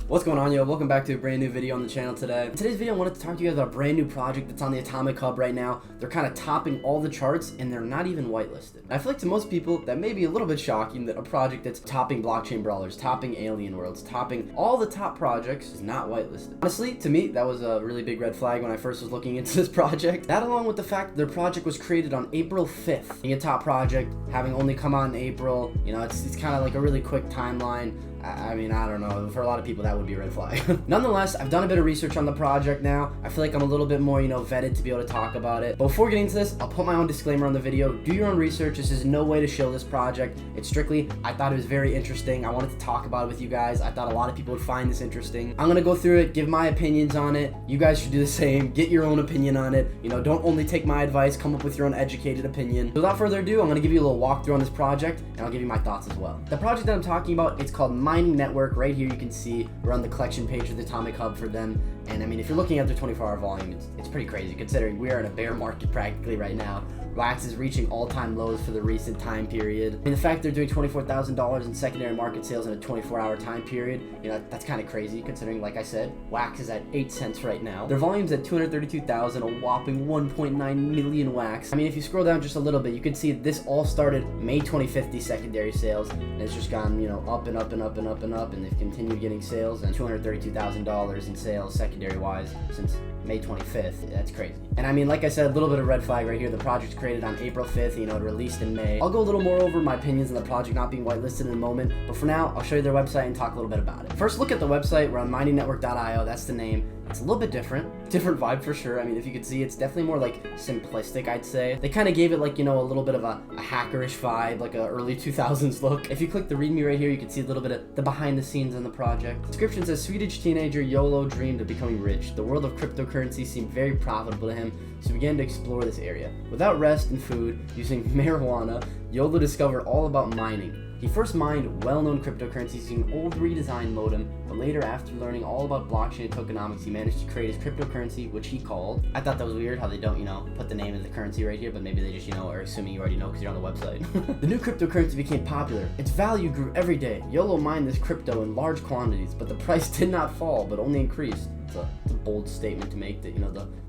What's going on, yo? Welcome back to a brand new video on the channel today. In today's video, I wanted to talk to you guys about a brand new project that's on the Atomic Hub right now. They're kind of topping all the charts and they're not even whitelisted. I feel like to most people, that may be a little bit shocking that a project that's topping blockchain brawlers, topping alien worlds, topping all the top projects is not whitelisted. Honestly, to me, that was a really big red flag when I first was looking into this project. That along with the fact that their project was created on April 5th. Being a top project, having only come out in April, you know, it's kind of like a really quick timeline. I mean, I don't know. For a lot of people, that would be a red flag. Nonetheless, I've done a bit of research on the project now. I feel like I'm a little bit more, vetted to be able to talk about it. But before getting into this, I'll put my own disclaimer on the video. Do your own research. This is no way to shill this project. It's strictly, I thought it was very interesting. I wanted to talk about it with you guys. I thought a lot of people would find this interesting. I'm going to go through it, give my opinions on it. You guys should do the same. Get your own opinion on it. Don't only take my advice. Come up with your own educated opinion. So without further ado, I'm going to give you a little walkthrough on this project, and I'll give you my thoughts as well. The project that I'm talking about, it's called Mining Network. Right here you can see we're on the collection page of the Atomic Hub for them, and I mean, if you're looking at their 24-hour volume, it's pretty crazy considering we are in a bear market practically right now. Wax is reaching all-time lows for the recent time period. I mean, the fact they're doing $24,000 in secondary market sales in a 24-hour time period, that's kind of crazy considering, like I said, Wax is at 8 cents right now. Their volume's at 232,000, a whopping 1.9 million Wax. I mean, if you scroll down just a little bit, you can see this all started May 25th, these secondary sales, and it's just gone, up and up and up and up and up, and they've continued getting sales, and $232,000 in sales secondary-wise since May 25th. That's crazy. And I mean, like I said, a little bit of red flag right here. The project's created on April 5th, it released in May. I'll go a little more over my opinions on the project not being whitelisted in a moment, but for now, I'll show you their website and talk a little bit about it. First, look at the website. We're on miningnetwork.io. That's the name. It's a little bit different vibe for sure. I mean, if you could see, it's definitely more like simplistic, I'd say. They kind of gave it like, a little bit of a hackerish vibe, like a early 2000s look. If you click the readme right here, you can see a little bit of the behind the scenes on the project. Description says, Swedish teenager YOLO dreamed of becoming rich. The world of cryptocurrency seemed very profitable to him, so he began to explore this area. Without rest and food, using marijuana, YOLO discovered all about mining. He first mined well-known cryptocurrencies using an old redesigned modem, but later, after learning all about blockchain and tokenomics, he managed to create his cryptocurrency, which he called... I thought that was weird how they don't, put the name of the currency right here, but maybe they just, are assuming you already know because you're on the website. The new cryptocurrency became popular. Its value grew every day. YOLO mined this crypto in large quantities, but the price did not fall, but only increased. It's a bold statement to make that,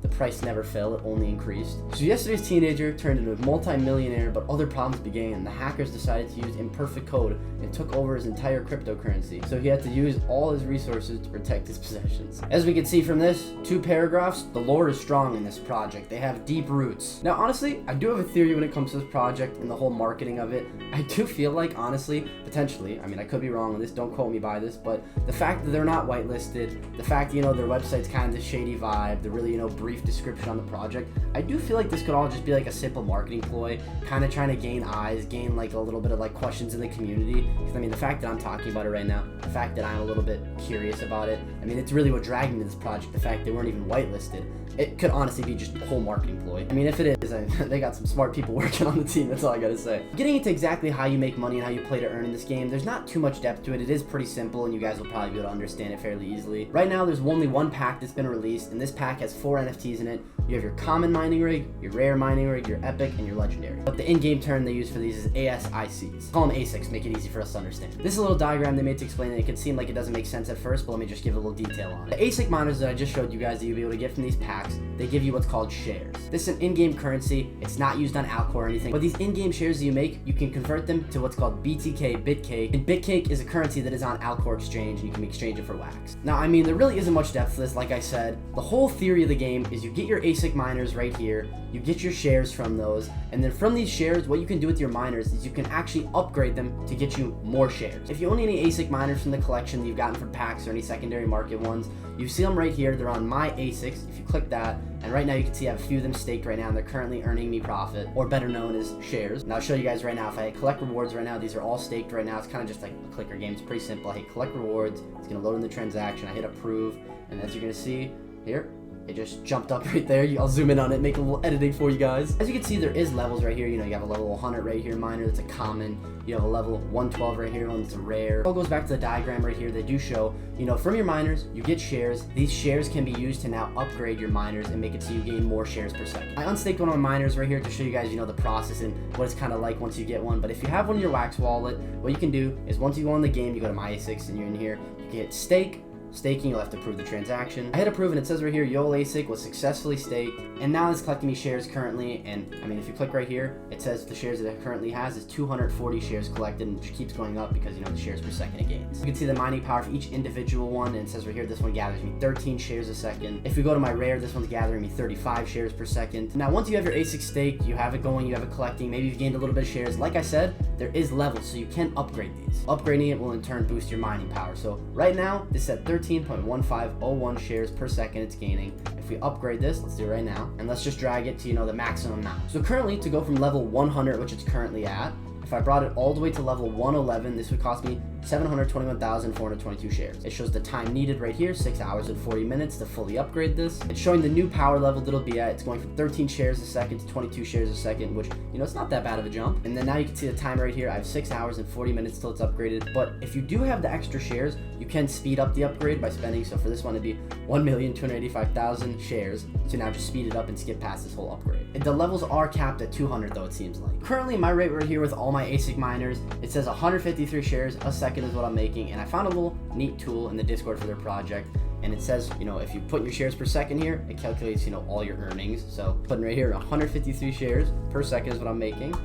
the price never fell, it only increased. So yesterday's teenager turned into a multi-millionaire, but other problems began. The hackers decided to use imperfect code and took over his entire cryptocurrency. So he had to use all his resources to protect his possessions. As we can see from this, 2 paragraphs, the lore is strong in this project. They have deep roots. Now, honestly, I do have a theory when it comes to this project and the whole marketing of it. I do feel like, honestly, potentially, I mean, I could be wrong on this, don't quote me by this, but the fact that they're not whitelisted, the fact, their website's kind of this shady vibe, the really, brief description on the project, I do feel like this could all just be like a simple marketing ploy, kind of trying to gain eyes, gain like a little bit of like questions in the community. Because I mean, the fact that I'm talking about it right now, the fact that I'm a little bit curious about it, I mean, it's really what dragged me to this project, the fact they weren't even whitelisted. It could honestly be just a whole marketing ploy. I mean, if it is, they got some smart people working on the team, that's all I gotta say. Getting into exactly how you make money and how you play to earn in this game, there's not too much depth to it. It is pretty simple, and you guys will probably be able to understand it fairly easily. Right now, there's only one pack that's been released, and this pack has 4 NFTs in it. You have your common mining rig, your rare mining rig, your epic, and your legendary. But the in-game term they use for these is ASICs. Call them ASICs, make it easy for us to understand. This is a little diagram they made to explain it. It could seem like it doesn't make sense at first, but let me just give a little detail on it. The ASIC miners that I just showed you guys that you'll be able to get from these packs, they give you what's called shares. This is an in-game currency. It's not used on Alcor or anything, but these in-game shares that you make, you can convert them to what's called BTK, Bitcake, and Bitcake is a currency that is on Alcor exchange, and you can exchange it for Wax. Now, I mean, there really isn't much depth to this, like I said. The whole theory of the game is you get your ASIC miners right here, you get your shares from those, and then from these shares, what you can do with your miners is you can actually upgrade them to get you more shares. If you own any ASIC miners from the collection that you've gotten from packs or any secondary market ones, you see them right here. They're on my ASICs. If you click that, and right now you can see I have a few of them staked right now, and they're currently earning me profit, or better known as shares. And I'll show you guys right now, if I collect rewards right now, these are all staked right now. It's kind of just like a clicker game. It's pretty simple. I hit collect rewards. It's going to load in the transaction. I hit approve, and as you're going to see here, it just jumped up right there. I'll zoom in on it, make a little editing for you guys. As you can see, there is levels right here. You have a level 100 right here, miner, that's a common. You have a level 112 right here, one that's a rare. It all goes back to the diagram right here. They do show, from your miners, you get shares. These shares can be used to now upgrade your miners and make it so you gain more shares per second. I unstaked one of my miners right here to show you guys, the process and what it's kind of like once you get one. But if you have one in your Wax wallet, what you can do is once you go on the game, you go to my A6 and you're in here, you get stake, staking, you'll have to approve the transaction. I hit approve and it says right here, YOL ASIC was successfully staked, and now it's collecting me shares currently. And I mean, if you click right here, it says the shares that it currently has is 240 shares collected, and it just keeps going up because, you know, the shares per second it gains. You can see the mining power for each individual one, and it says right here, this one gathers me 13 shares a second. If we go to my rare, this one's gathering me 35 shares per second. Now, once you have your ASIC staked, you have it going, you have it collecting, maybe you've gained a little bit of shares. Like I said, there is levels, so you can upgrade these. Upgrading it will in turn boost your mining power. So right now, this is at 13.1501 shares per second it's gaining. If we upgrade this, let's do it right now, and let's just drag it to, you know, the maximum amount. So currently, to go from level 100, which it's currently at, if I brought it all the way to level 111, this would cost me 721,422 shares. It shows the time needed right here, 6 hours and 40 minutes to fully upgrade this. It's showing the new power level that it'll be at. It's going from 13 shares a second to 22 shares a second, which, you know, it's not that bad of a jump. And then now you can see the timer right here. I have 6 hours and 40 minutes till it's upgraded. But if you do have the extra shares, you can speed up the upgrade by spending. So for this one, it'd be 1,285,000 shares. So now just speed it up and skip past this whole upgrade. And the levels are capped at 200 though, it seems like. Currently, my rate right here with all my ASIC miners, it says 153 shares a second is what I'm making. And I found a little neat tool in the Discord for their project, and it says, you know, if you put your shares per second here, it calculates, you know, all your earnings. So putting right here 153 shares per second is what I'm making.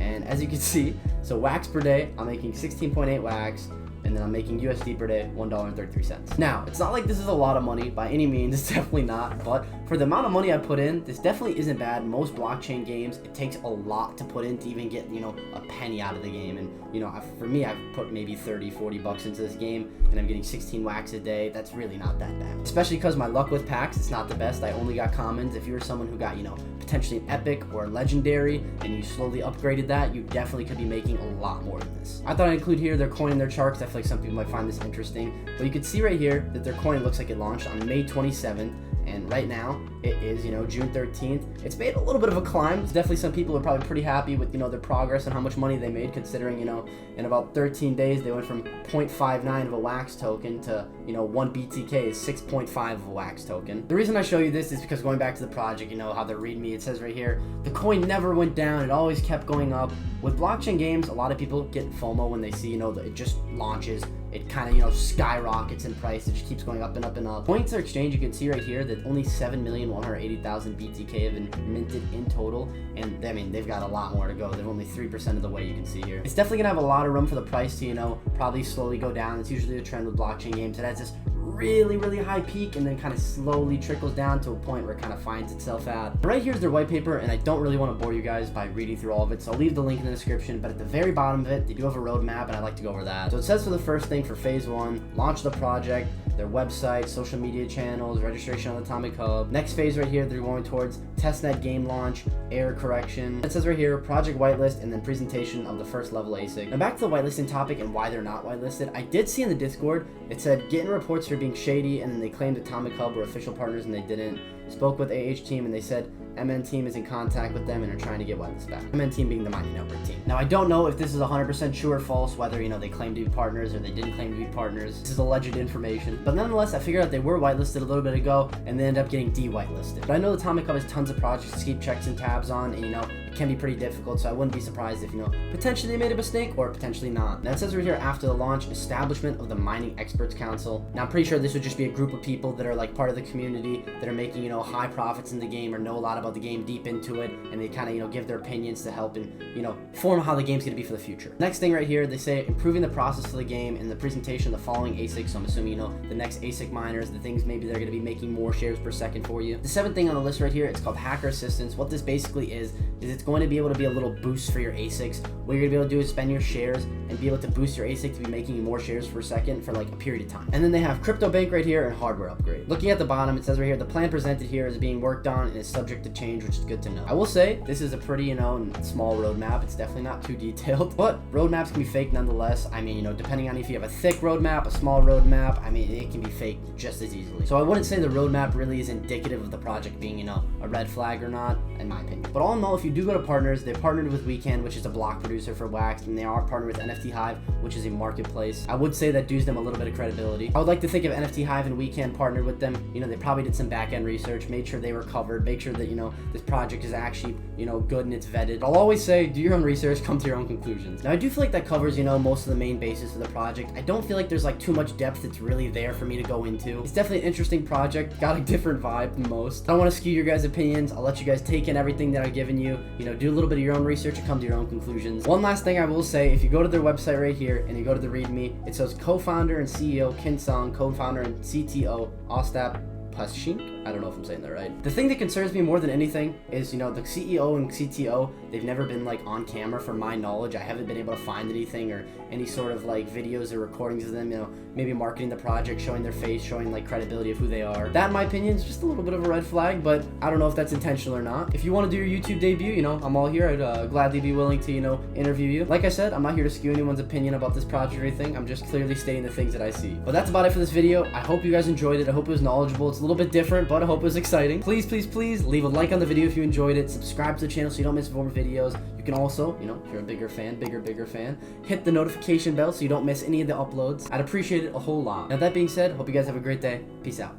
And as you can see, so wax per day, I'm making 16.8 wax, and then I'm making USD per day, $1.33. Now, it's not like this is a lot of money by any means, it's definitely not, but for the amount of money I put in, this definitely isn't bad. Most blockchain games, it takes a lot to put in to even get, you know, a penny out of the game. And, you know, for me, I've put maybe 30, 40 bucks into this game, and I'm getting 16 wax a day. That's really not that bad. Especially because my luck with packs, it's not the best. I only got commons. If you were someone who got, you know, potentially an epic or a legendary, and you slowly upgraded that, you definitely could be making a lot more than this. I thought I'd include here their coin and their chart, because I feel like some people might find this interesting. But you can see right here that their coin looks like it launched on May 27th. And right now, it is, you know, June 13th. It's made a little bit of a climb. Definitely some people are probably pretty happy with, you know, their progress and how much money they made, considering, you know, in about 13 days, they went from 0.59 of a wax token to, you know, 1 BTK is 6.5 of a wax token. The reason I show you this is because going back to the project, you know, how the README, it says right here, the coin never went down. It always kept going up. With blockchain games, a lot of people get FOMO when they see, you know, that it just launches. It kind of, you know, skyrockets in price. It just keeps going up and up and up. Points are exchanged. You can see right here that only 7,180,000 BTK have been minted in total. And I mean, they've got a lot more to go. They're only 3% of the way, you can see here. It's definitely gonna have a lot of room for the price to, you know, probably slowly go down. It's usually the trend with blockchain games. It has this really high peak and then kind of slowly trickles down to a point where it kind of finds itself at. Right here's their white paper, and I don't really want to bore you guys by reading through all of it, so I'll leave the link in the description. But at the very bottom of it, they do have a roadmap, and I'd like to go over that. So it says for the first thing, for phase 1, launch the project, their website, social media channels, registration on the Atomic Hub. Next phase right here, they're going towards testnet game launch, error correction. It says right here, project whitelist, and then presentation of the first level ASIC. Now back to the whitelisting topic and why they're not whitelisted. I did see in the Discord, it said getting reports for being shady, and then they claimed Atomic Hub were official partners and they didn't. Spoke with AH team and they said MN team is in contact with them and are trying to get whitelist back. MN team being the mining network team. Now I don't know if this is 100% true or false, whether, you know, they claim to be partners or they didn't claim to be partners. This is alleged information. But nonetheless, I figured out they were whitelisted a little bit ago and they ended up getting de-whitelisted. But I know the Atomic Hub has tons of projects to keep checks and tabs on, and, you know, it can be pretty difficult, so I wouldn't be surprised if, you know, potentially they made a mistake or potentially not. Now it says right here, after the launch, establishment of the Mining Experts Council. Now I'm pretty sure this would just be a group of people that are like part of the community that are making, you know, high profits in the game or know a lot about the game deep into it, and they kind of, you know, give their opinions to help and, you know, form how the game's going to be for the future. Next thing right here, they say improving the process for the game and the presentation of the following ASICs. So I'm assuming, you know, the next ASIC miners, the things maybe they're going to be making more shares per second for you. The 7th thing on the list right here, it's called hacker assistance. What this basically is it's going to be able to be a little boost for your ASICs. What you're going to be able to do is spend your shares and be able to boost your ASIC to be making you more shares per second for like a period of time. And then they have crypto bank right here and hardware upgrade. Looking at the bottom, it says right here, the plan presented here is being worked on and is subject to change, which is good to know. I will say this is a pretty, you know, small roadmap. It's definitely not too detailed, but roadmaps can be fake nonetheless. I mean, you know, depending on if you have a thick roadmap, a small roadmap, I mean, it can be faked just as easily. So I wouldn't say the roadmap really is indicative of the project being, you know, a red flag or not, in my opinion. But all in all, if you do go to partners. They partnered with Weekend, which is a block producer for Wax, and they are partnered with NFT Hive, which is a marketplace. I would say that dues them a little bit of credibility. I would like to think if NFT Hive and Weekend partnered with them, they probably did some back-end research, made sure they were covered, make sure that, this project is actually, good and it's vetted. I'll always say, do your own research, come to your own conclusions. Now, I do feel like that covers, most of the main basis of the project. I don't feel like there's like too much depth that's really there for me to go into. It's definitely an interesting project, got a different vibe than most. I don't want to skew your guys' opinions. I'll let you guys take in everything that I've given you, do a little bit of your own research and come to your own conclusions. One last thing I will say, if you go to their website right here and you go to the README, it says co-founder and CEO Kinsong, co-founder and CTO Ostap Pashink. I don't know if I'm saying that right. The thing that concerns me more than anything is, the CEO and CTO, they've never been like on camera from my knowledge. I haven't been able to find anything or any sort of like videos or recordings of them, maybe marketing the project, showing their face, showing like credibility of who they are. That, in my opinion, is just a little bit of a red flag, but I don't know if that's intentional or not. If you want to do your YouTube debut, I'm all here. I'd gladly be willing to, interview you. Like I said, I'm not here to skew anyone's opinion about this project or anything. I'm just clearly stating the things that I see. But that's about it for this video. I hope you guys enjoyed it. I hope it was knowledgeable. It's a little bit different, but I hope it was exciting. Please, please, please leave a like on the video if you enjoyed it. Subscribe to the channel so you don't miss more videos. You can also, if you're a bigger fan, hit the notification bell so you don't miss any of the uploads. I'd appreciate it a whole lot. Now, that being said, hope you guys have a great day. Peace out.